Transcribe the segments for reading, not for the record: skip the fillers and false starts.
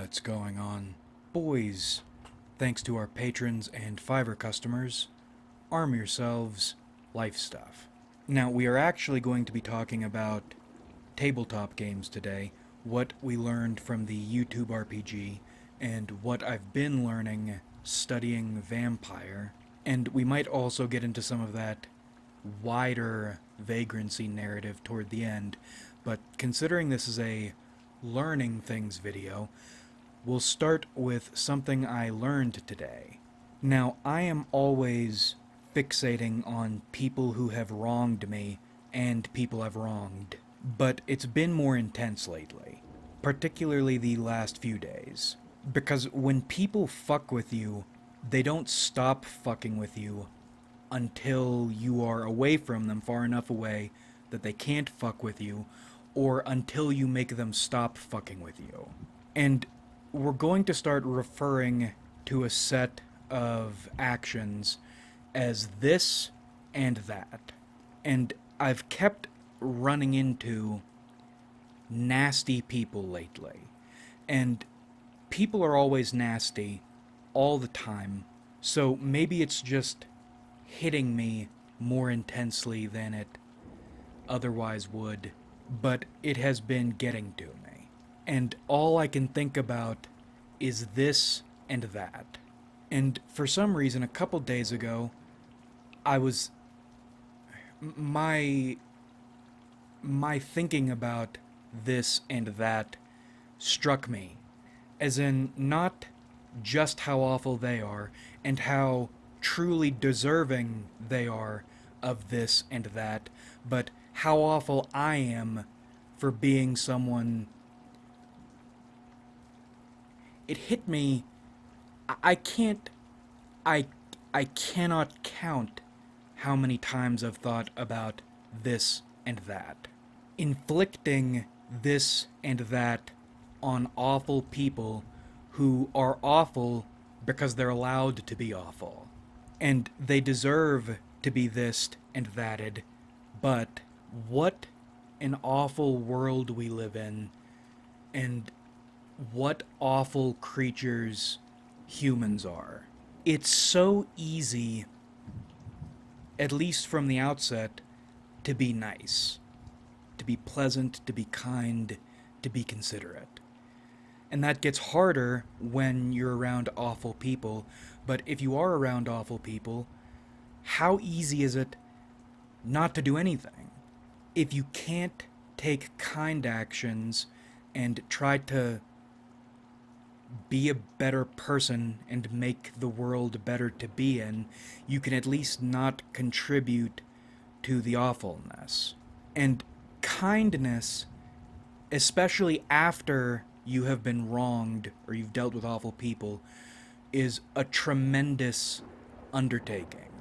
What's going on? Boys, thanks to our patrons and Fiverr customers, arm yourselves, life stuff. Now, we are actually going to be talking about tabletop games today, what we learned from the YouTube RPG, and what I've been learning studying Vampire, and we might also get into some of that wider vagrancy narrative toward the end, but considering this is a learning things video, we'll start with something I learned today. Now, I am always fixating on people who have wronged me and people I've wronged, but it's been more intense lately, particularly the last few days. Because when people fuck with you, they don't stop fucking with you until you are away from them, far enough away that they can't fuck with you, or until you make them stop fucking with you. And we're going to start referring to a set of actions as this and that. And I've kept running into nasty people lately. And people are always nasty all the time, so maybe it's just hitting me more intensely than it otherwise would, but it has been getting to me. And all I can think about is this and that. And for some reason, a couple days ago, I was... My thinking about this and that struck me. As in, not just how awful they are, and how truly deserving they are of this and that, but how awful I am for being someone. It hit me. I can't. I cannot count how many times I've thought about this and that. Inflicting this and that on awful people who are awful because they're allowed to be awful. And they deserve to be this and thatted, but what an awful world we live in, and what awful creatures humans are. It's so easy, at least from the outset, to be nice, to be pleasant, to be kind, to be considerate. And that gets harder when you're around awful people, but if you are around awful people, how easy is it not to do anything? If you can't take kind actions and try to be a better person and make the world better to be in, you can at least not contribute to the awfulness. And kindness, especially after you have been wronged or you've dealt with awful people, is a tremendous undertaking.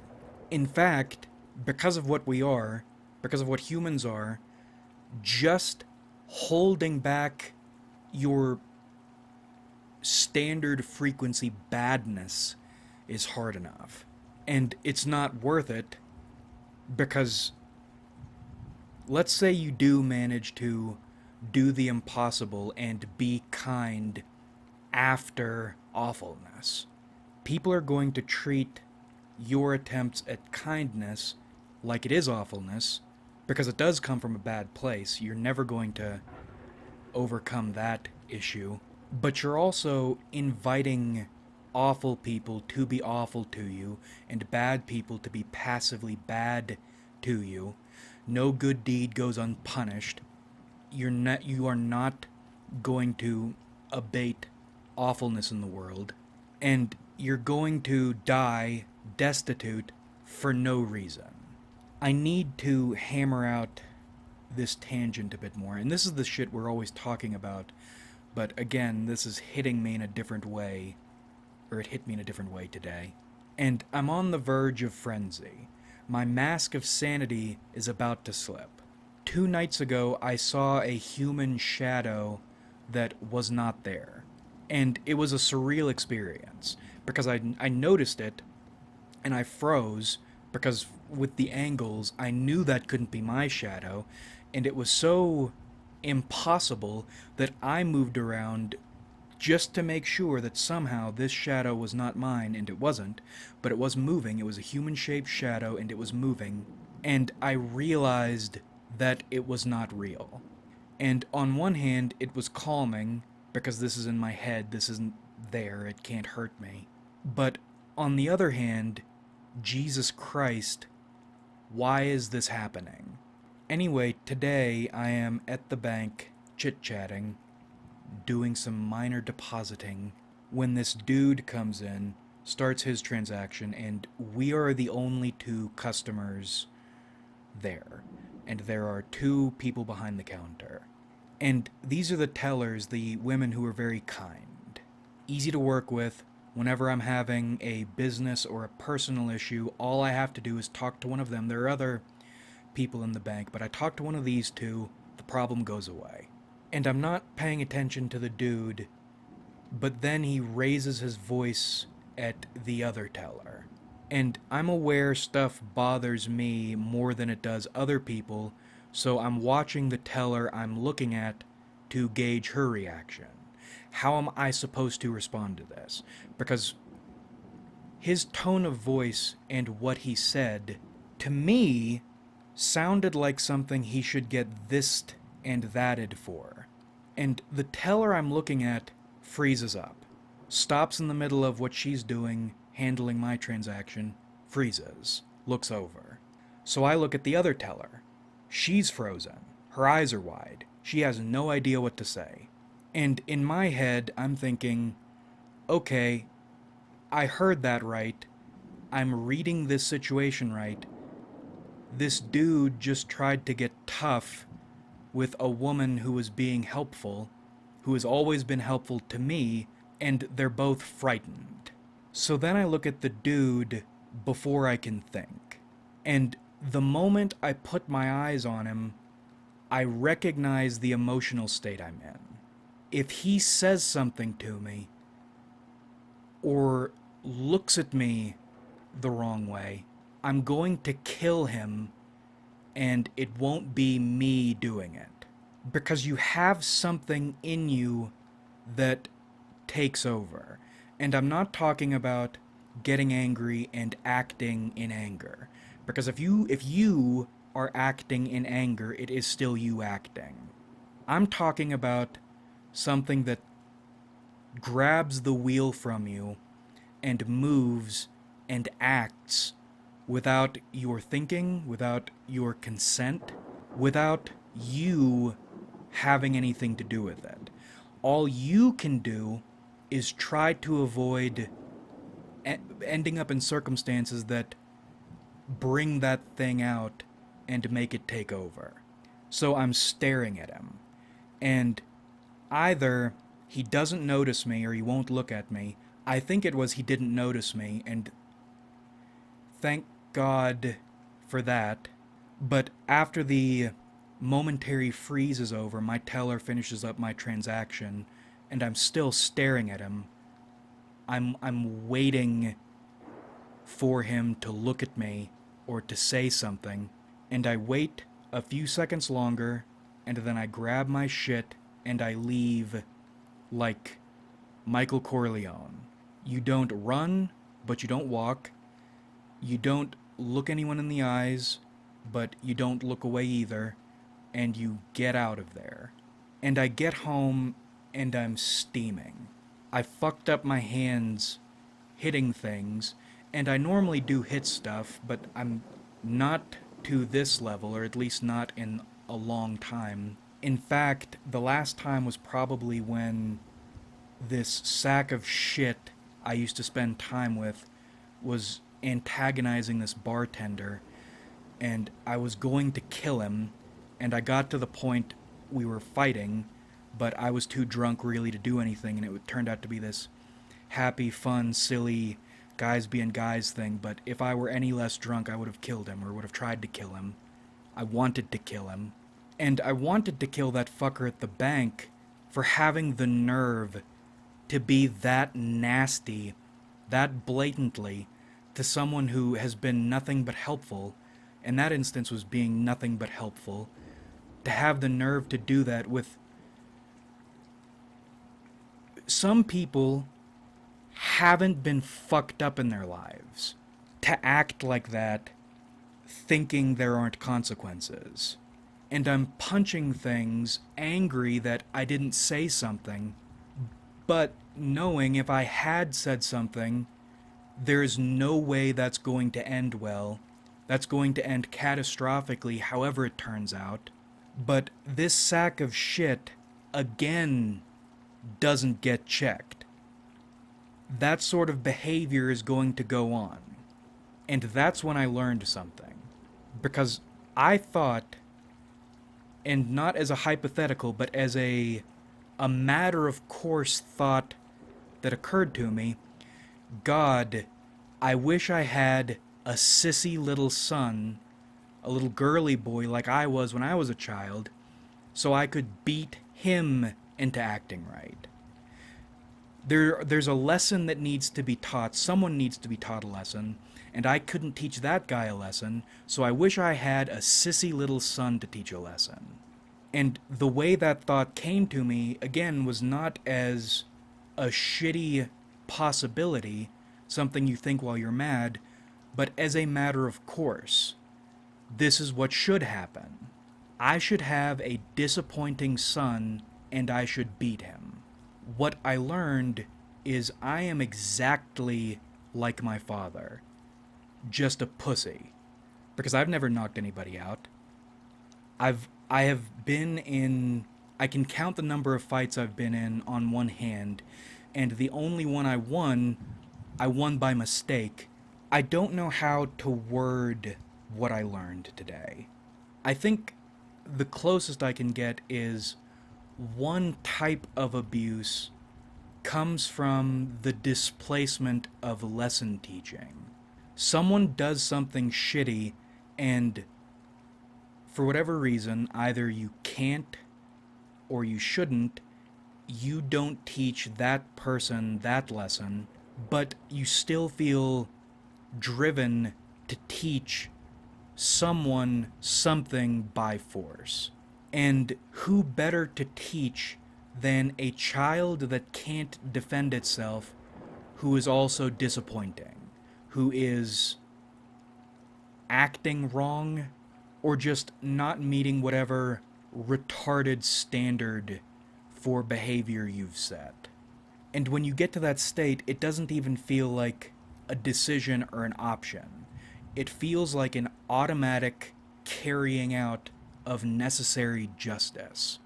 In fact, because of what we are, because of what humans are, just holding back your standard frequency badness is hard enough. And it's not worth it because let's say you do manage to do the impossible and be kind after awfulness. People are going to treat your attempts at kindness like it is awfulness, because it does come from a bad place. You're never going to overcome that issue. But you're also inviting awful people to be awful to you, and bad people to be passively bad to you. No good deed goes unpunished. You are not going to abate awfulness in the world, and you're going to die destitute for no reason. I need to hammer out this tangent a bit more, and this is the shit we're always talking about, but again, this is hitting me in a different way, or it hit me in a different way today. And I'm on the verge of frenzy. My mask of sanity is about to slip. 2 nights ago, I saw a human shadow that was not there. And it was a surreal experience, because I noticed it, and I froze, because with the angles, I knew that couldn't be my shadow, and it was so impossible that I moved around just to make sure that somehow this shadow was not mine, and it wasn't, but it was moving. It was a human-shaped shadow, and it was moving. And I realized that it was not real. And on one hand, it was calming, because this is in my head, this isn't there, it can't hurt me. But on the other hand, Jesus Christ, why is this happening? Anyway, today I am at the bank, chit-chatting, doing some minor depositing, when this dude comes in, starts his transaction, and we are the only two customers there. And there are two people behind the counter. And these are the tellers, the women who are very kind. Easy to work with. Whenever I'm having a business or a personal issue, all I have to do is talk to one of them. There are other people in the bank, but I talk to one of these two, the problem goes away. And I'm not paying attention to the dude, but then he raises his voice at the other teller. And I'm aware stuff bothers me more than it does other people, so I'm watching the teller I'm looking at to gauge her reaction. How am I supposed to respond to this? Because his tone of voice and what he said, to me, sounded like something he should get this'd and that'd for. And the teller I'm looking at freezes up, stops in the middle of what she's doing, handling my transaction, freezes, looks over. So I look at the other teller. She's frozen. Her eyes are wide. She has no idea what to say. And in my head, I'm thinking, okay, I heard that right. I'm reading this situation right. This dude just tried to get tough with a woman who was being helpful, who has always been helpful to me, and they're both frightened. So then I look at the dude before I can think. And the moment I put my eyes on him, I recognize the emotional state I'm in. If he says something to me, or looks at me the wrong way, I'm going to kill him, and it won't be me doing it. Because you have something in you that takes over. And I'm not talking about getting angry and acting in anger. Because if you are acting in anger, it is still you acting. I'm talking about something that grabs the wheel from you and moves and acts without your thinking, without your consent, without you having anything to do with it. All you can do is try to avoid ending up in circumstances that bring that thing out and make it take over. So I'm staring at him, and either he doesn't notice me or he won't look at me. I think it was he didn't notice me, and thank God for that. But after the momentary freeze is over, my teller finishes up my transaction, and I'm still staring at him. I'm waiting for him to look at me or to say something, and I wait a few seconds longer, and then I grab my shit and I leave like Michael Corleone. You don't run, but you don't walk. You don't look anyone in the eyes, but you don't look away either, and you get out of there. And I get home, and I'm steaming. I fucked up my hands hitting things, and I normally do hit stuff, but I'm not to this level, or at least not in a long time. In fact, the last time was probably when this sack of shit I used to spend time with was antagonizing this bartender, and I was going to kill him, and I got to the point we were fighting, but I was too drunk really to do anything, and it turned out to be this happy, fun, silly, guys being guys thing, but if I were any less drunk, I would have killed him, or would have tried to kill him. I wanted to kill him. And I wanted to kill that fucker at the bank for having the nerve to be that nasty, that blatantly, to someone who has been nothing but helpful. In that instance was being nothing but helpful. To have the nerve to do that with some people haven't been fucked up in their lives to act like that, thinking there aren't consequences. And I'm punching things, angry that I didn't say something, but knowing if I had said something, there's no way that's going to end well. That's going to end catastrophically, however it turns out. But this sack of shit, again, doesn't get checked. That sort of behavior is going to go on. And that's when I learned something. Because I thought, and not as a hypothetical, but as a matter of course thought that occurred to me, God, I wish I had a sissy little son, a little girly boy like I was when I was a child, so I could beat him into acting right. There's a lesson that needs to be taught. Someone needs to be taught a lesson, and I couldn't teach that guy a lesson, so I wish I had a sissy little son to teach a lesson. And the way that thought came to me, again, was not as a shitty possibility, something you think while you're mad, but as a matter of course. This is what should happen. I should have a disappointing son, and I should beat him. What I learned is I am exactly like my father. Just a pussy. Because I've never knocked anybody out. I have been in... I can count the number of fights I've been in on one hand, and the only one I won by mistake. I don't know how to word what I learned today. I think the closest I can get is one type of abuse comes from the displacement of lesson teaching. Someone does something shitty, and for whatever reason, either you can't or you shouldn't, you don't teach that person that lesson, but you still feel driven to teach someone something by force. And who better to teach than a child that can't defend itself, who is also disappointing, who is acting wrong, or just not meeting whatever retarded standard for behavior you've set. And when you get to that state, it doesn't even feel like a decision or an option. It feels like an automatic carrying out of necessary justice.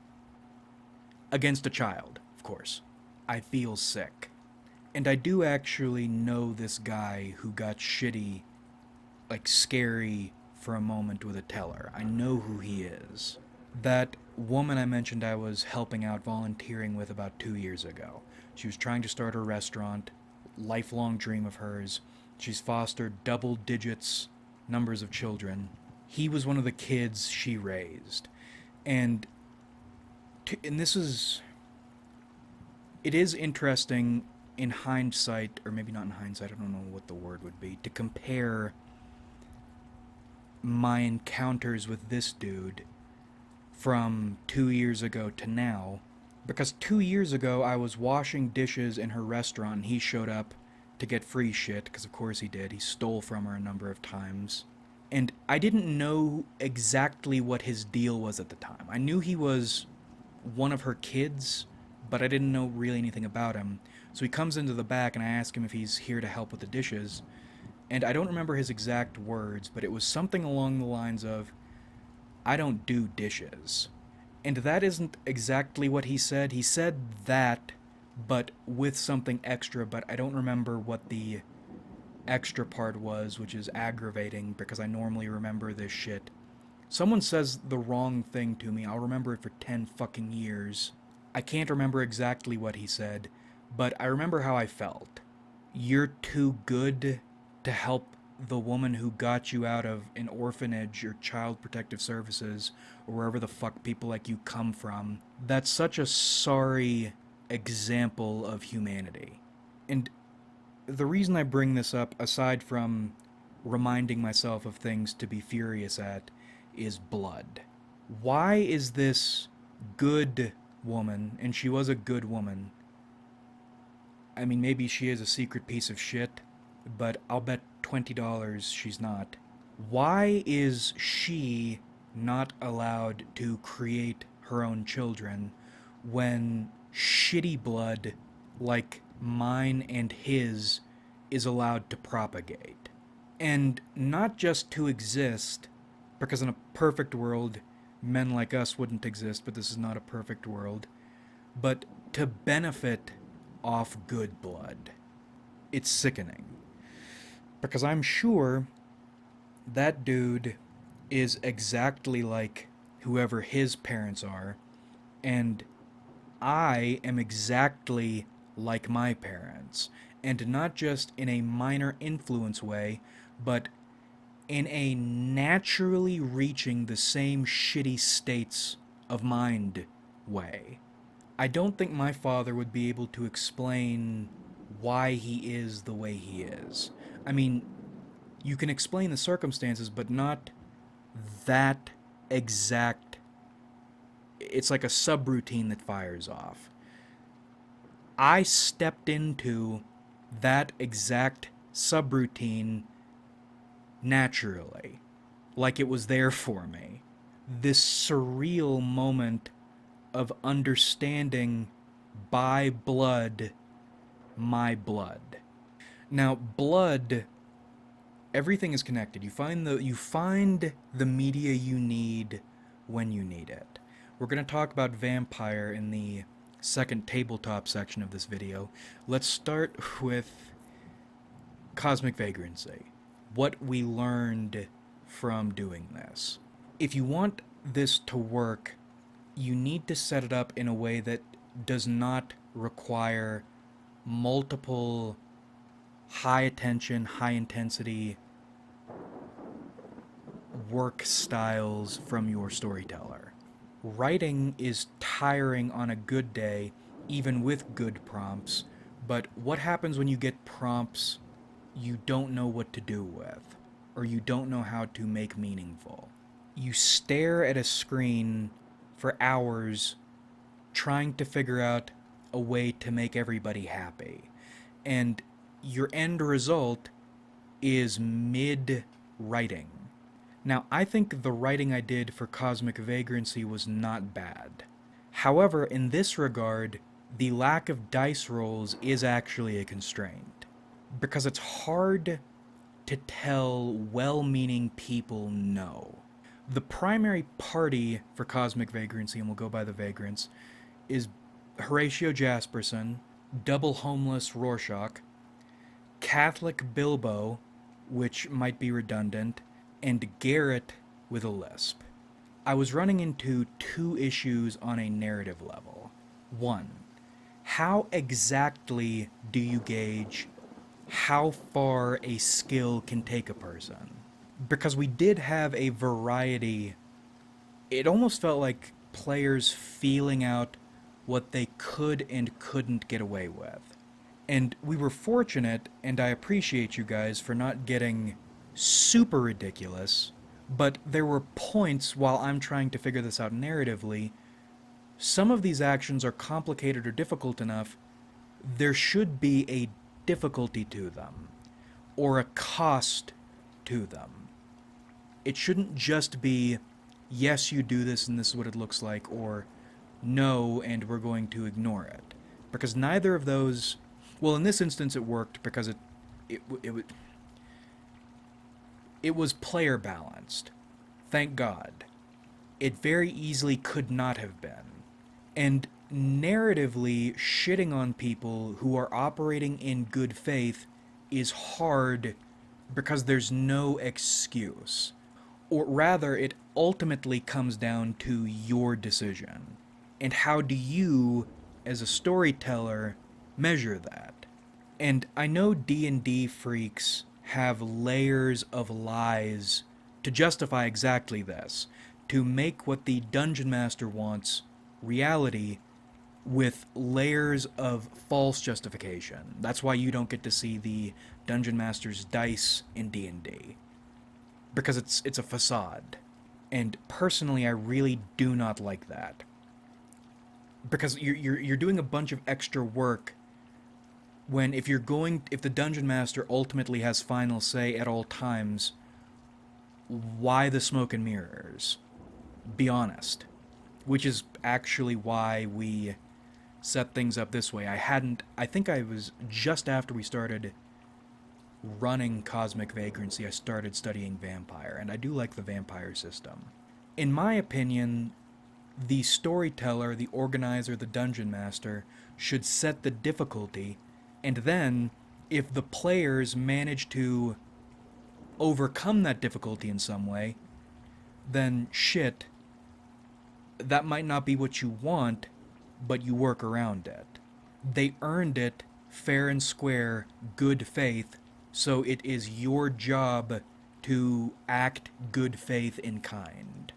Against a child, of course. I feel sick. And I do actually know this guy who got shitty, like scary for a moment with a teller. I know who he is. That woman I mentioned I was helping out volunteering with about 2 years ago. She was trying to start a restaurant, lifelong dream of hers. She's fostered double digits numbers of children. He was one of the kids she raised. And this is... It is interesting in hindsight, or maybe not in hindsight, I don't know what the word would be, to compare my encounters with this dude from 2 years ago to now. Because 2 years ago, I was washing dishes in her restaurant, and he showed up to get free shit, because of course he did. He stole from her a number of times. And I didn't know exactly what his deal was at the time. I knew he was one of her kids, but I didn't know really anything about him. So he comes into the back, and I ask him if he's here to help with the dishes. And I don't remember his exact words, but it was something along the lines of, I don't do dishes. And that isn't exactly what he said. He said that, but with something extra, but I don't remember what the extra part was, which is aggravating because I normally remember this shit. Someone says the wrong thing to me, I'll remember it for 10 fucking years. I can't remember exactly what he said, but I remember how I felt. You're too good to help the woman who got you out of an orphanage or child protective services or wherever the fuck people like you come from. That's such a sorry example of humanity. And the reason I bring this up, aside from reminding myself of things to be furious at, is blood. Why is this good woman, and she was a good woman, I mean, maybe she is a secret piece of shit, but I'll bet $20 she's not. Why is she not allowed to create her own children when shitty blood like mine and his is allowed to propagate? And not just to exist, because in a perfect world, men like us wouldn't exist, but this is not a perfect world, but to benefit off good blood. It's sickening. Because I'm sure that dude is exactly like whoever his parents are, and I am exactly like my parents. And not just in a minor influence way, but in a naturally reaching the same shitty states of mind way. I don't think my father would be able to explain why he is the way he is. I mean, you can explain the circumstances, but not that exact. It's like a subroutine that fires off. I stepped into that exact subroutine naturally, like it was there for me. This surreal moment of understanding by blood my blood. Now, blood, everything is connected. You find the media you need when you need it. We're going to talk about vampire in the second tabletop section of this video. Let's start with cosmic vagrancy. What we learned from doing this. If you want this to work, you need to set it up in a way that does not require multiple high attention, high intensity work styles from your storyteller. Writing is tiring on a good day, even with good prompts, but what happens when you get prompts you don't know what to do with, or you don't know how to make meaningful? You stare at a screen for hours trying to figure out a way to make everybody happy. And your end result is mid writing. Now, I think the writing I did for Cosmic Vagrancy was not bad. However, in this regard, the lack of dice rolls is actually a constraint. Because it's hard to tell well-meaning people no. The primary party for Cosmic Vagrancy, and we'll go by the Vagrants, is Horatio Jasperson, double homeless Rorschach, Catholic Bilbo, which might be redundant, and Garrett with a lisp. I was running into two issues on a narrative level. One, how exactly do you gauge how far a skill can take a person? Because we did have a variety, it almost felt like players feeling out what they could and couldn't get away with. And we were fortunate, and I appreciate you guys for not getting super ridiculous, but there were points while I'm trying to figure this out narratively, some of these actions are complicated or difficult enough, there should be a difficulty to them, or a cost to them. It shouldn't just be, yes, you do this and this is what it looks like, or no, and we're going to ignore it. Because neither of those, well, in this instance it worked because it was player balanced. Thank God. It very easily could not have been. And narratively, shitting on people who are operating in good faith is hard because there's no excuse. Or rather, it ultimately comes down to your decision. And how do you, as a storyteller, measure that? And I know D&D freaks have layers of lies to justify exactly this, to make what the dungeon master wants reality with layers of false justification. That's why you don't get to see the dungeon master's dice in D&D, because it's a facade. And personally, I really do not like that, because you're doing a bunch of extra work if the dungeon master ultimately has final say at all times, why the smoke and mirrors? Be honest. Which is actually why we set things up this way. I think I was just after we started running Cosmic Vagrancy, I started studying Vampire, and I do like the Vampire system. In my opinion, the storyteller, the organizer, the dungeon master should set the difficulty, and then, if the players manage to overcome that difficulty in some way, then shit, that might not be what you want, but you work around it. They earned it fair and square, good faith, so it is your job to act good faith in kind.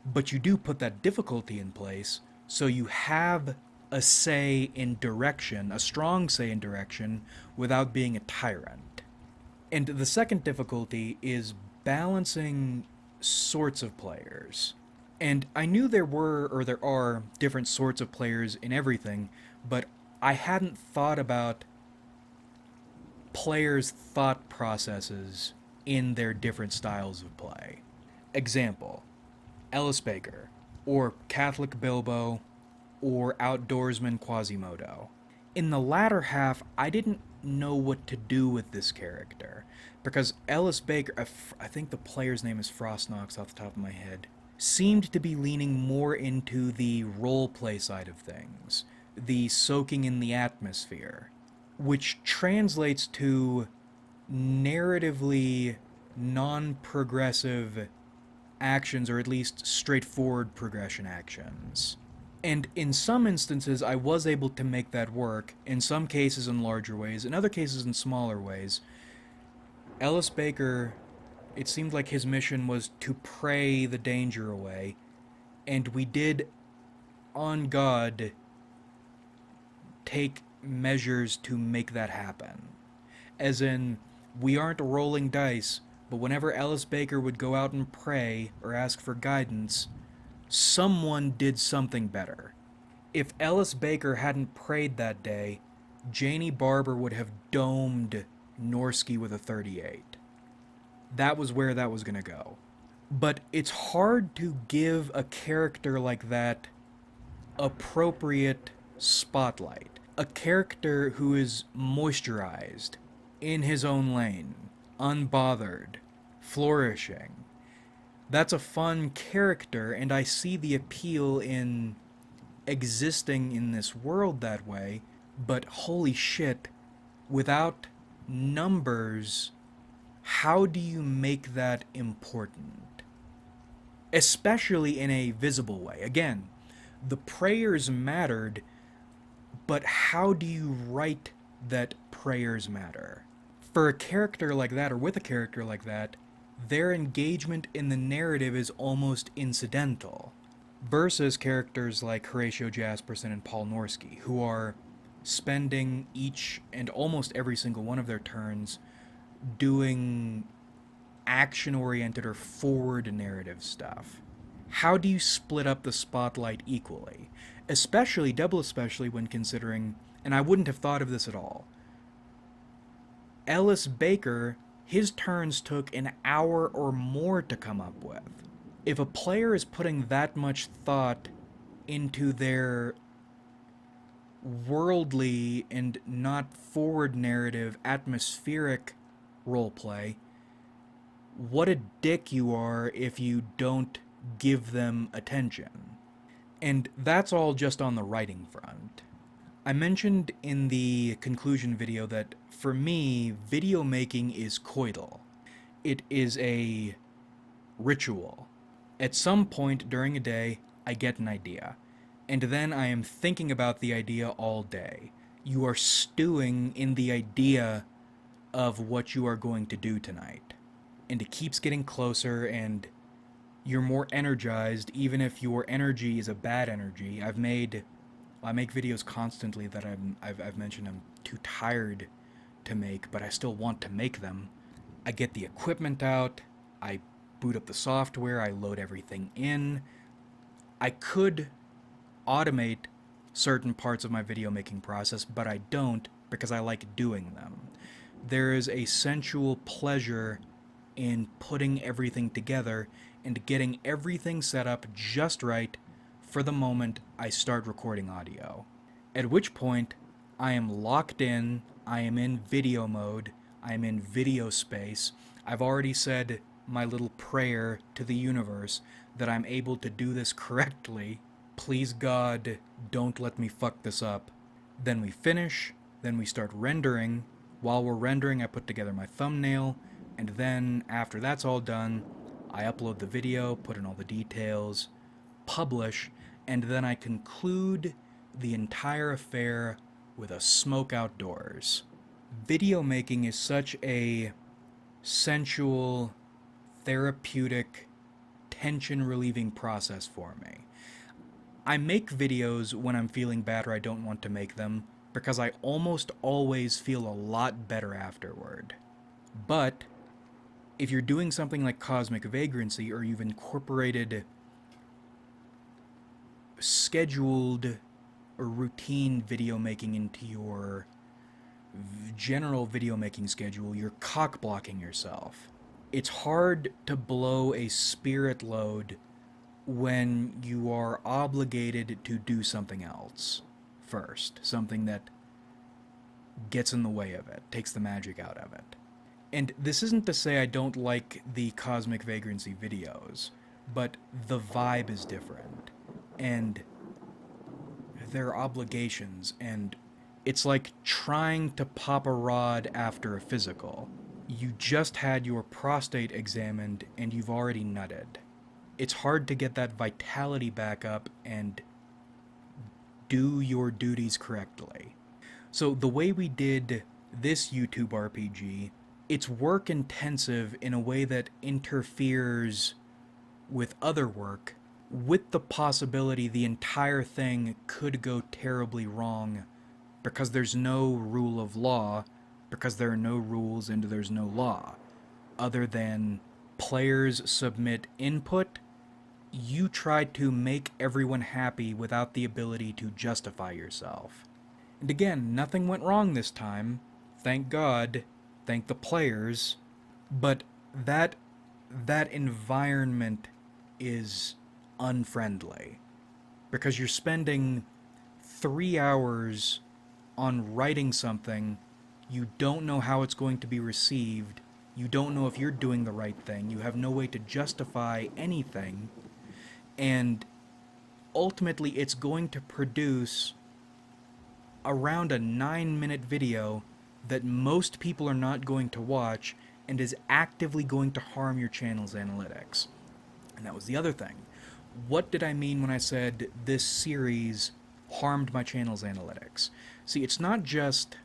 But you do put that difficulty in place, so you have a say in direction, a strong say in direction, without being a tyrant. And the second difficulty is balancing sorts of players. And I knew there are different sorts of players in everything, but I hadn't thought about players' thought processes in their different styles of play. Example, Ellis Baker, or Catholic Bilbo, or Outdoorsman Quasimodo. In the latter half, I didn't know what to do with this character, because Ellis Baker, I think the player's name is Frostnox off the top of my head, seemed to be leaning more into the roleplay side of things, the soaking in the atmosphere, which translates to narratively non-progressive actions, or at least straightforward progression actions. And in some instances, I was able to make that work, in some cases in larger ways, in other cases in smaller ways. Ellis Baker, it seemed like his mission was to pray the danger away, and we did, on God, take measures to make that happen. As in, we aren't rolling dice, but whenever Ellis Baker would go out and pray or ask for guidance, someone did something better. If Ellis Baker hadn't prayed that day, Janie Barber would have domed Norsky with a 38. That was where that was going to go. But it's hard to give a character like that appropriate spotlight. A character who is moisturized, in his own lane, unbothered, flourishing. That's a fun character, and I see the appeal in existing in this world that way, but holy shit, without numbers, how do you make that important? Especially in a visible way. Again, the prayers mattered, but how do you write that prayers matter? For a character like that, or with a character like that, their engagement in the narrative is almost incidental, versus characters like Horatio Jasperson and Paul Norsky, who are spending each and almost every single one of their turns doing action-oriented or forward narrative stuff. How do you split up the spotlight equally? Especially when considering, and I wouldn't have thought of this at all, Ellis Baker, his turns took an hour or more to come up with. If a player is putting that much thought into their worldly and not forward narrative, atmospheric roleplay, what a dick you are if you don't give them attention. And that's all just on the writing front. I mentioned in the conclusion video that, for me, video making is coital. It is a ritual. At some point during a day, I get an idea, and then I am thinking about the idea all day. You are stewing in the idea of what you are going to do tonight. And it keeps getting closer, and you're more energized, even if your energy is a bad energy. I make videos constantly that I've mentioned I'm too tired to make, but I still want to make them. I get the equipment out, I boot up the software, I load everything in. I could automate certain parts of my video making process, but I don't because I like doing them. There is a sensual pleasure in putting everything together and getting everything set up just right for the moment I start recording audio. At which point, I am locked in, I am in video mode, I am in video space. I've already said my little prayer to the universe that I'm able to do this correctly. Please God, don't let me fuck this up. Then we finish, then we start rendering. While we're rendering, I put together my thumbnail, and then after that's all done, I upload the video, put in all the details, publish, and then I conclude the entire affair with a smoke outdoors. Video making is such a sensual, therapeutic, tension-relieving process for me. I make videos when I'm feeling bad or I don't want to make them because I almost always feel a lot better afterward. But if you're doing something like cosmic vagrancy, or you've incorporated scheduled or routine video making into your general video making schedule, you're cock blocking yourself. It's hard to blow a spirit load when you are obligated to do something else first, something that gets in the way of it, takes the magic out of it. And this isn't to say I don't like the cosmic vagrancy videos, but the vibe is different, and there are obligations, and it's like trying to pop a rod after a physical. You just had your prostate examined and you've already nutted. It's hard to get that vitality back up and do your duties correctly. So the way we did this YouTube RPG, it's work intensive in a way that interferes with other work, with the possibility the entire thing could go terribly wrong because there's no rule of law, because there are no rules and there's no law, other than players submit input, you try to make everyone happy without the ability to justify yourself. And again, nothing went wrong this time, thank God, thank the players, but that environment is unfriendly, because you're spending 3 hours on writing something, you don't know how it's going to be received, you don't know if you're doing the right thing, you have no way to justify anything, and ultimately it's going to produce around a 9-minute video that most people are not going to watch and is actively going to harm your channel's analytics. And that was the other thing. What did I mean when I said this series harmed my channel's analytics? See, it's not just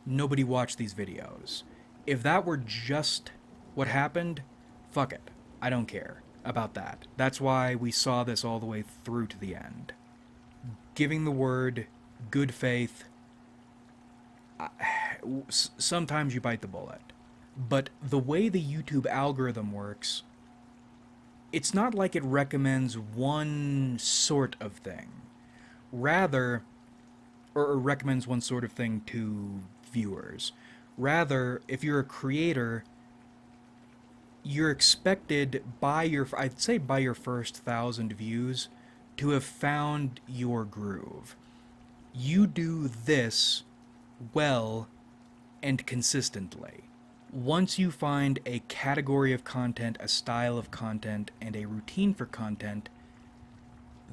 nobody watched these videos. If that were just what happened, fuck it. I don't care about that. That's why we saw this all the way through to the end. Giving the word, good faith, sometimes you bite the bullet. But the way the YouTube algorithm works, it's not like it recommends one sort of thing. Rather, or recommends one sort of thing to viewers. Rather, if you're a creator, you're expected I'd say by your first 1,000 views to have found your groove. You do this well and consistently. Once you find a category of content, a style of content, and a routine for content,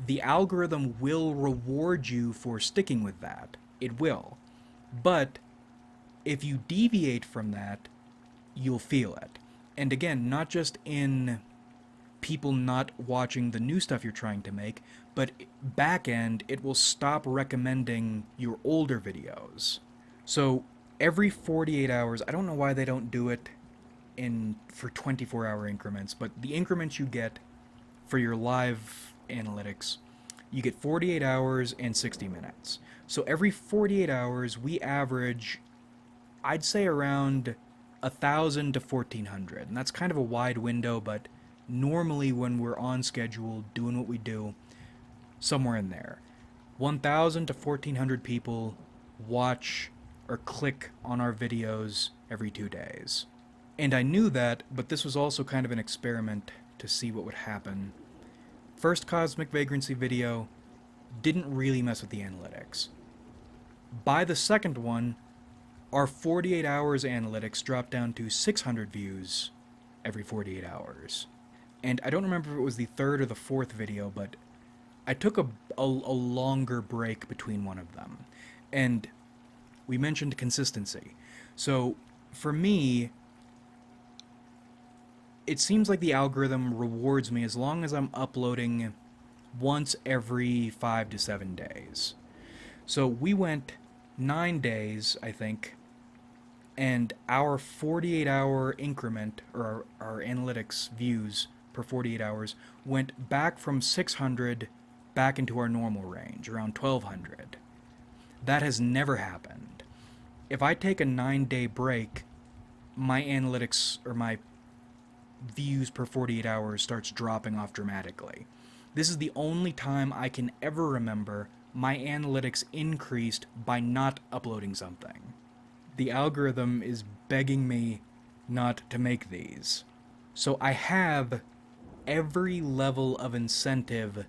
the algorithm will reward you for sticking with that. It will. But if you deviate from that, you'll feel it. And again, not just in people not watching the new stuff you're trying to make, but back end, it will stop recommending your older videos. So every 48 hours, I don't know why they don't do it for 24-hour increments, but the increments you get for your live analytics, you get 48 hours and 60 minutes. So every 48 hours, we average, I'd say, around 1,000 to 1,400. And that's kind of a wide window, but normally when we're on schedule, doing what we do, somewhere in there. 1,000 to 1,400 people watch or click on our videos every 2 days. And I knew that, but this was also kind of an experiment to see what would happen. First Cosmic Vagrancy video didn't really mess with the analytics. By the second one, our 48 hours analytics dropped down to 600 views every 48 hours. And I don't remember if it was the third or the fourth video, but I took a longer break between one of them. And we mentioned consistency. So for me, it seems like the algorithm rewards me as long as I'm uploading once every 5 to 7 days. So we went 9 days, I think, and our 48-hour increment, or our analytics views per 48 hours, went back from 600 back into our normal range, around 1,200. That has never happened. If I take a 9-day break, my analytics, or my views per 48 hours, starts dropping off dramatically. This is the only time I can ever remember my analytics increased by not uploading something. The algorithm is begging me not to make these. So I have every level of incentive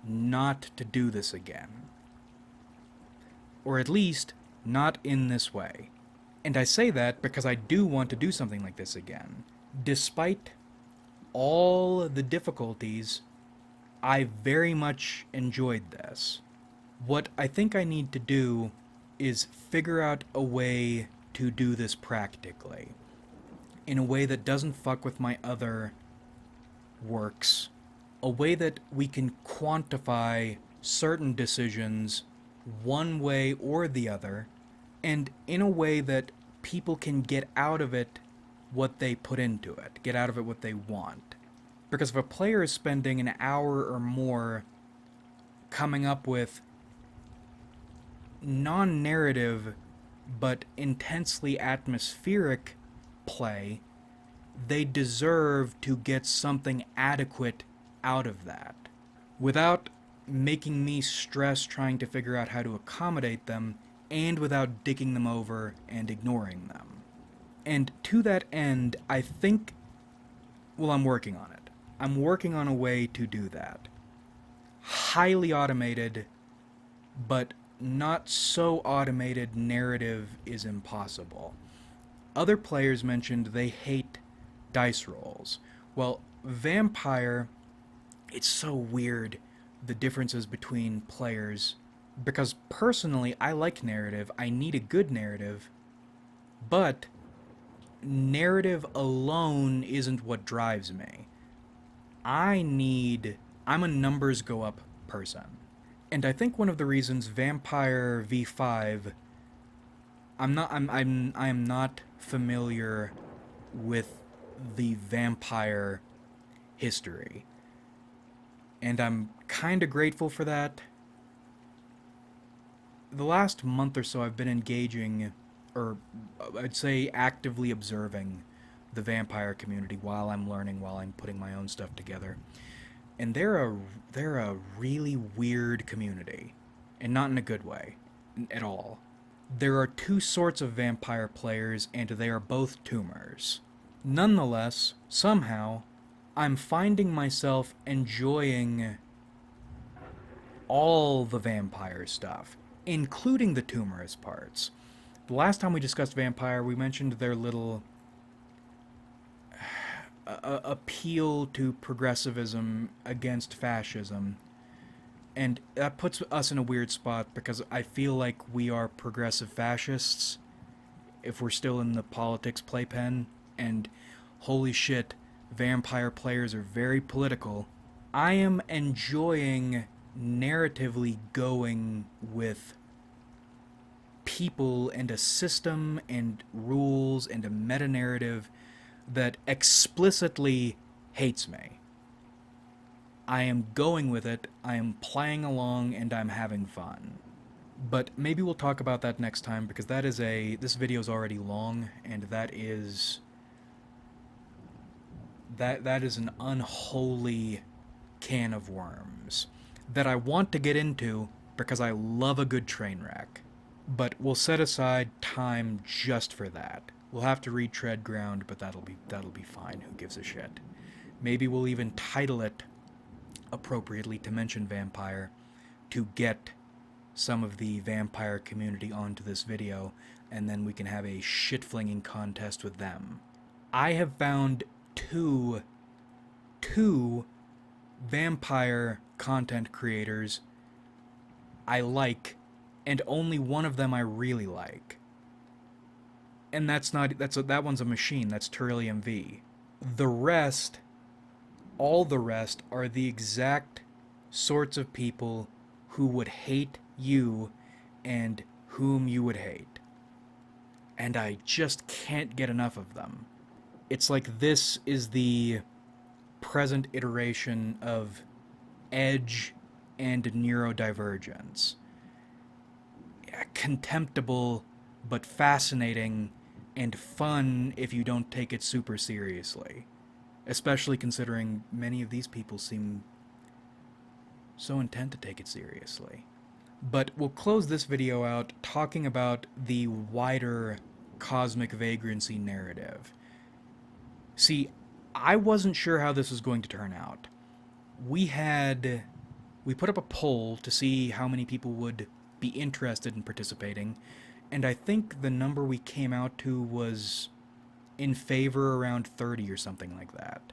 not to do this again. Or at least, not in this way. And I say that because I do want to do something like this again. Despite all the difficulties, I very much enjoyed this. What I think I need to do is figure out a way to do this practically, in a way that doesn't fuck with my other works, a way that we can quantify certain decisions one way or the other, and in a way that people can get out of it what they put into it, get out of it what they want. Because if a player is spending an hour or more coming up with non-narrative but intensely atmospheric play, they deserve to get something adequate out of that, without making me stress trying to figure out how to accommodate them, and without dicking them over and ignoring them. And to that end, I think, well, I'm working on it. I'm working on a way to do that. Highly automated, but not so automated narrative is impossible. Other players mentioned they hate dice rolls. Well, Vampire, it's so weird, the differences between players, because personally I like narrative, I need a good narrative, but narrative alone isn't what drives me. I'm a numbers go up person. And I think one of the reasons Vampire V5, I'm not familiar with the vampire history. And I'm kind of grateful for that. The last month or so I've been engaging, or I'd say actively observing, the vampire community while I'm learning, while I'm putting my own stuff together. And they're a really weird community, and not in a good way at all. There are two sorts of vampire players, and they are both tumors. Nonetheless, somehow, I'm finding myself enjoying all the vampire stuff, including the tumorous parts. The last time we discussed vampire, we mentioned their little appeal to progressivism against fascism, and that puts us in a weird spot because I feel like we are progressive fascists if we're still in the politics playpen, and holy shit, vampire players are very political. I am enjoying narratively going with people and a system and rules and a meta-narrative that explicitly hates me. I am going with it, I am playing along, and I'm having fun. But maybe we'll talk about that next time, because this video is already long, and that is an unholy can of worms that I want to get into, because I love a good train wreck. But we'll set aside time just for that. We'll have to retread ground, but that'll be fine. Who gives a shit? Maybe we'll even title it appropriately to mention vampire to get some of the vampire community onto this video, and then we can have a shit-flinging contest with them. I have found two vampire content creators I like, and only one of them I really like. And that one's a machine. That's Turilium V. All the rest are the exact sorts of people who would hate you and whom you would hate. And I just can't get enough of them. It's like this is the present iteration of Edge and neurodivergence. Contemptible, but fascinating and fun if you don't take it super seriously. Especially considering many of these people seem so intent to take it seriously. But we'll close this video out talking about the wider cosmic vagrancy narrative. See, I wasn't sure how this was going to turn out. We put up a poll to see how many people would be interested in participating, and I think the number we came out to was in favor around 30 or something like that.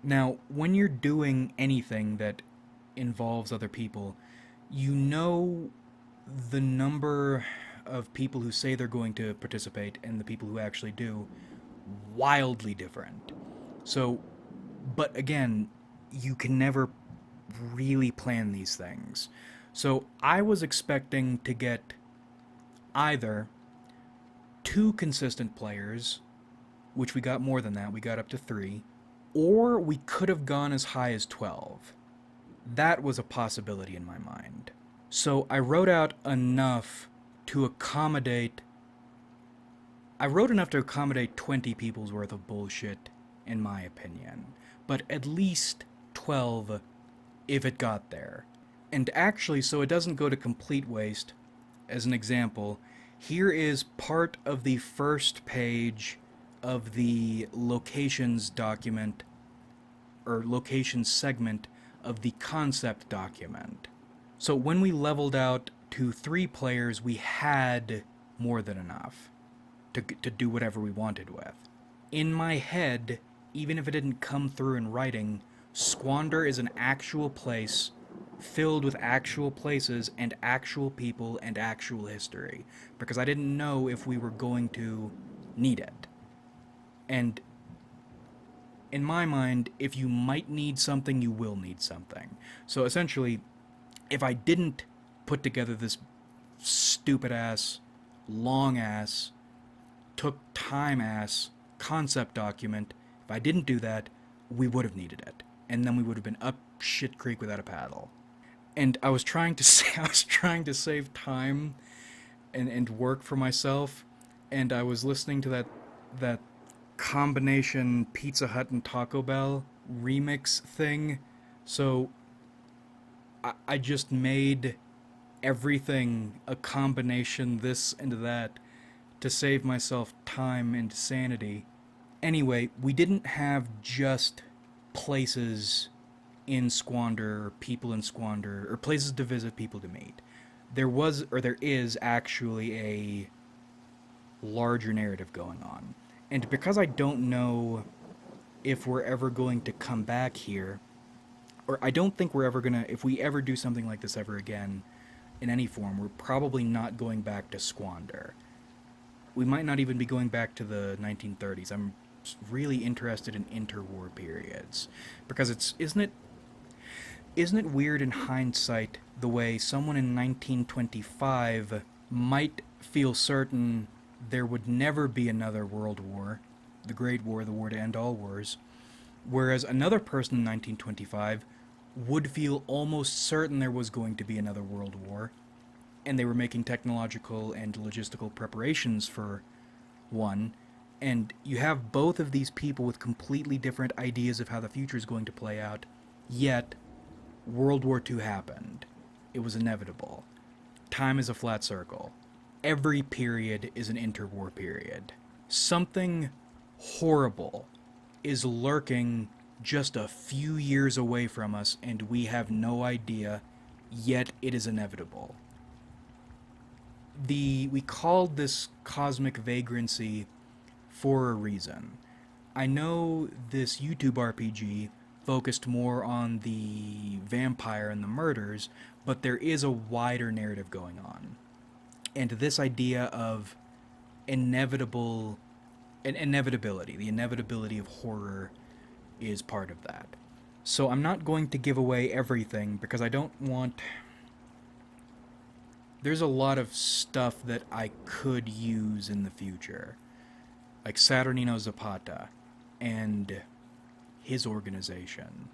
Now, when you're doing anything that involves other people, you know the number of people who say they're going to participate and the people who actually do, wildly different. So, but again, you can never really plan these things. So I was expecting to get either 2 consistent players, which we got more than that, we got up to 3, or we could have gone as high as 12. That was a possibility in my mind. So I wrote out enough to accommodate 20 people's worth of bullshit, in my opinion. But at least 12 if it got there. And actually, so it doesn't go to complete waste, as an example, here is part of the first page of the locations document, or locations segment of the concept document. So when we leveled out to 3 players, we had more than enough to do whatever we wanted with. In my head, even if it didn't come through in writing, Squander is an actual place filled with actual places and actual people and actual history, because I didn't know if we were going to need it. And in my mind, if you might need something, you will need something. So essentially, if I didn't put together this stupid-ass, long-ass, took time-ass concept document, if I didn't do that, we would have needed it. And then we would have been up shit creek without a paddle. And I was trying to save time and work for myself, and I was listening to that combination Pizza Hut and Taco Bell remix thing. So I just made everything a combination this and that to save myself time and sanity. Anyway, we didn't have just places in Squander, or people in Squander, or places to visit, people to meet. There is actually a larger narrative going on. And because I don't know if we're ever going to come back here, or I don't think we're ever gonna, if we ever do something like this ever again, in any form, we're probably not going back to Squander. We might not even be going back to the 1930s. I'm really interested in interwar periods, because isn't it weird in hindsight the way someone in 1925 might feel certain there would never be another world war, the Great War, the war to end all wars, whereas another person in 1925 would feel almost certain there was going to be another world war, and they were making technological and logistical preparations for one. And you have both of these people with completely different ideas of how the future is going to play out, yet World War II happened. It was inevitable. time is a flat circle. Every period is an interwar period. Something horrible is lurking just a few years away from us, and we have no idea, yet it is inevitable. We called this cosmic vagrancy for a reason. I know this YouTube RPG focused more on the vampire and the murders, but there is a wider narrative going on. And this idea of inevitability, the inevitability of horror, is part of that. So I'm not going to give away everything because I don't want... There's a lot of stuff that I could use in the future. Like Saturnino Zapata and his organization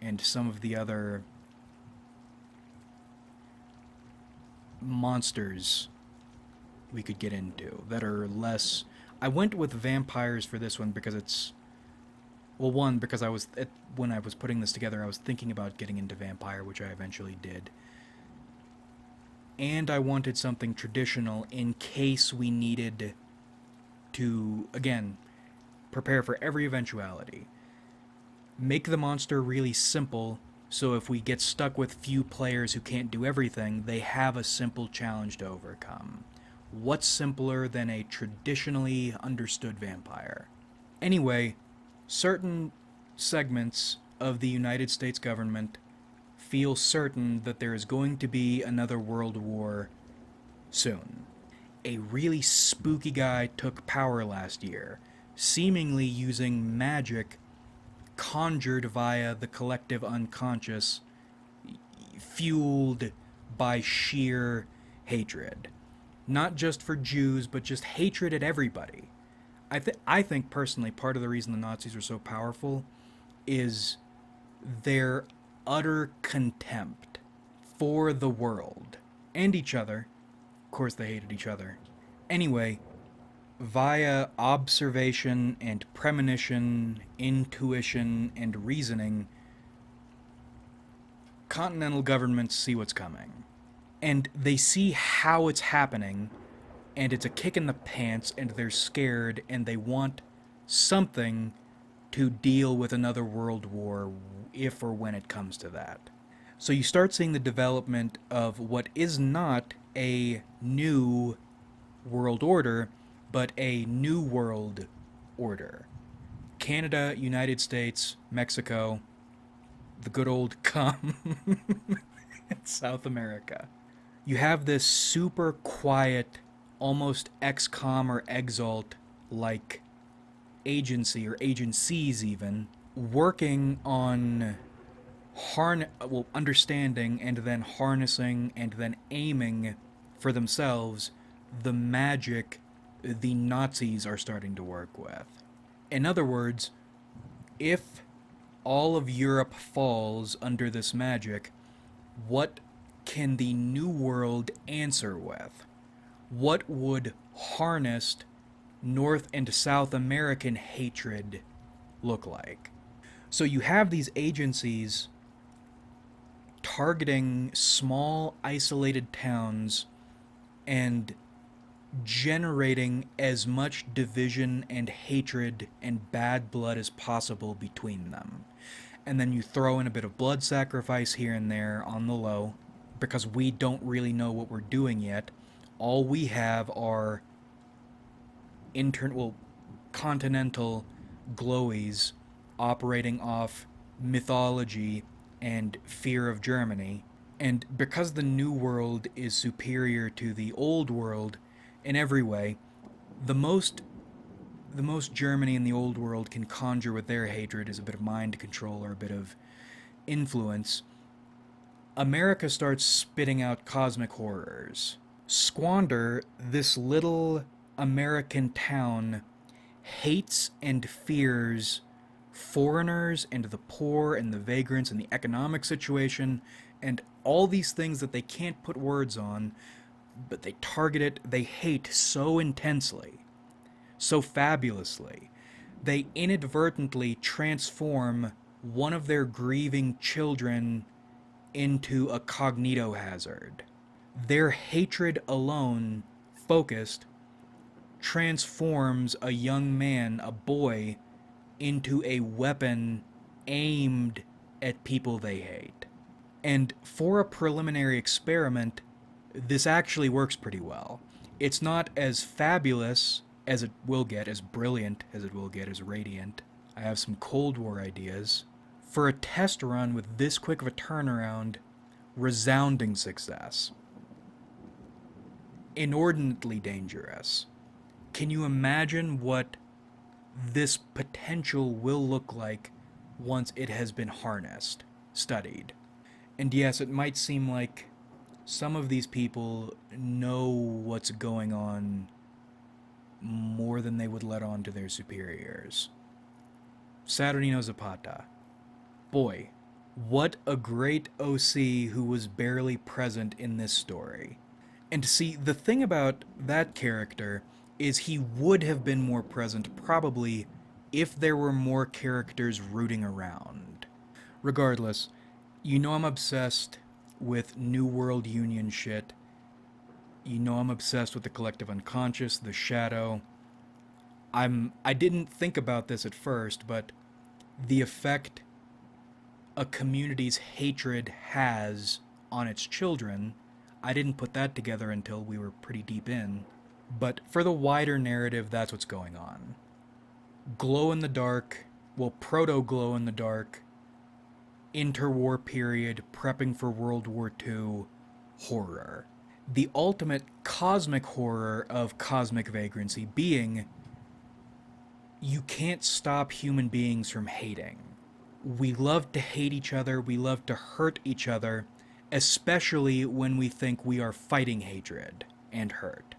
and some of the other monsters we could get into that are less... I went with vampires for this one because it's... Well, one, because when I was putting this together, I was thinking about getting into vampire, which I eventually did. And I wanted something traditional in case we needed to, again, prepare for every eventuality. Make the monster really simple, so if we get stuck with few players who can't do everything, they have a simple challenge to overcome. What's simpler than a traditionally understood vampire? Anyway, certain segments of the United States government feel certain that there is going to be another world war soon. A really spooky guy took power last year, seemingly using magic conjured via the collective unconscious, fueled by sheer hatred. Not just for Jews, but just hatred at everybody. I think personally part of the reason the Nazis were so powerful is their utter contempt for the world and each other. Of course they hated each other. Anyway, via observation and premonition, intuition and reasoning, continental governments see what's coming. And they see how it's happening, and it's a kick in the pants, and they're scared, and they want something to deal with another world war if or when it comes to that. So you start seeing the development of what is not a new world order, but a new world order. Canada, United States, Mexico, the good old South America. You have this super quiet, almost XCOM or Exalt-like agency, or agencies even, working on understanding and then harnessing and then aiming for themselves the magic the Nazis are starting to work with. In other words, if all of Europe falls under this magic, what can the New World answer with? What would harnessed North and South American hatred look like? So you have these agencies targeting small, isolated towns and generating as much division and hatred and bad blood as possible between them. And then you throw in a bit of blood sacrifice here and there on the low, because we don't really know what we're doing yet. All we have are continental glowies operating off mythology and fear of Germany. And because the New World is superior to the Old World in every way, the most Germany in the Old World can conjure with their hatred is a bit of mind control or a bit of influence. America starts spitting out cosmic horrors. Squander, this little American town, hates and fears foreigners and the poor and the vagrants and the economic situation and all these things that they can't put words on, but they target it, they hate so intensely, so fabulously. They inadvertently transform one of their grieving children into a cognito hazard. Their hatred alone, focused, transforms a young man, a boy, into a weapon aimed at people they hate. And for a preliminary experiment, this actually works pretty well. It's not as fabulous as it will get, as brilliant as it will get, as radiant. I have some Cold War ideas. For a test run with this quick of a turnaround, resounding success. Inordinately dangerous. Can you imagine what this potential will look like once it has been harnessed, studied? And yes, it might seem like some of these people know what's going on more than they would let on to their superiors. Saturnino Zapata. Boy, what a great OC who was barely present in this story. And see, the thing about that character is he would have been more present probably if there were more characters rooting around. Regardless, you know I'm obsessed with New World Union shit. You know I'm obsessed with the collective unconscious, the shadow. I didn't think about this at first, but the effect a community's hatred has on its children, I didn't put that together until we were pretty deep in. But for the wider narrative, that's what's going on. Glow in the dark, well, proto glow in the dark, interwar period, prepping for World War II horror. The ultimate cosmic horror of cosmic vagrancy being you can't stop human beings from hating. We love to hate each other, we love to hurt each other, especially when we think we are fighting hatred and hurt.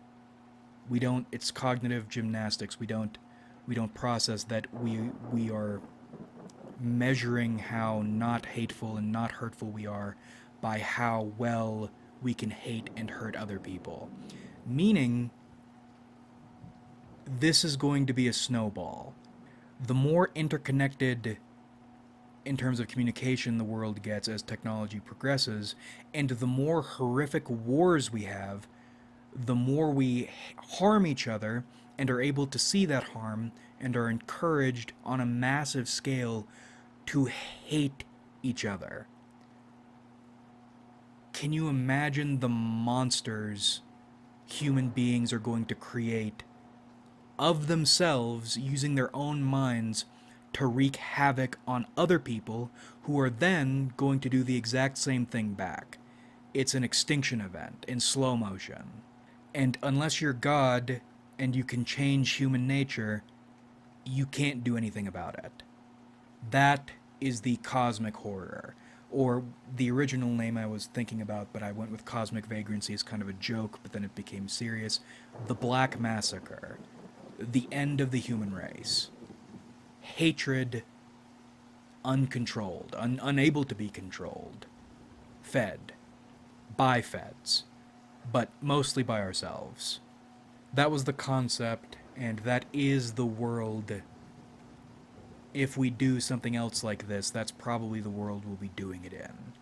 We don't, it's cognitive gymnastics. We don't process that we are measuring how not hateful and not hurtful we are by how well we can hate and hurt other people. Meaning, this is going to be a snowball. The more interconnected in terms of communication the world gets as technology progresses, and the more horrific wars we have, the more we harm each other and are able to see that harm and are encouraged on a massive scale to hate each other. Can you imagine the monsters human beings are going to create of themselves using their own minds to wreak havoc on other people who are then going to do the exact same thing back? It's an extinction event in slow motion. And unless you're God and you can change human nature, you can't do anything about it. That is the cosmic horror. Or the original name I was thinking about, but I went with cosmic vagrancy as kind of a joke, but then it became serious. The Black Massacre. The end of the human race. Hatred uncontrolled, unable to be controlled. Fed. By feds. But mostly by ourselves. That was the concept, and that is the world. If we do something else like this, that's probably the world we'll be doing it in.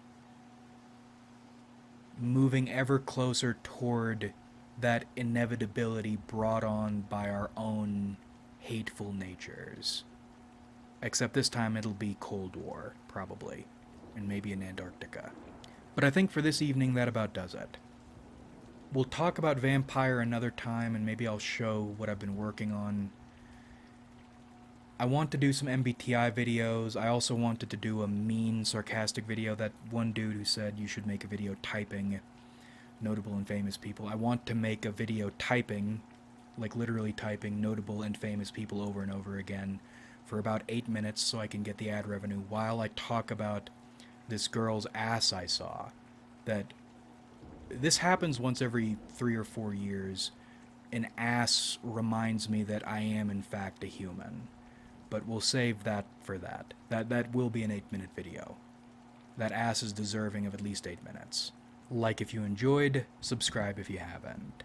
Moving ever closer toward that inevitability brought on by our own hateful natures. Except this time it'll be Cold War, probably. And maybe in Antarctica. But I think for this evening that about does it. We'll talk about Vampire another time, and maybe I'll show what I've been working on. I want to do some MBTI videos. I also wanted to do a mean, sarcastic video. That one dude who said you should make a video typing notable and famous people. I want to make a video typing, like literally typing notable and famous people over and over again for about 8 minutes so I can get the ad revenue while I talk about this girl's ass I saw. That this happens once every 3 or 4 years. An ass reminds me that I am in fact a human. But we'll save that for that. That will be an 8-minute video. That ass is deserving of at least 8 minutes. Like if you enjoyed, subscribe if you haven't.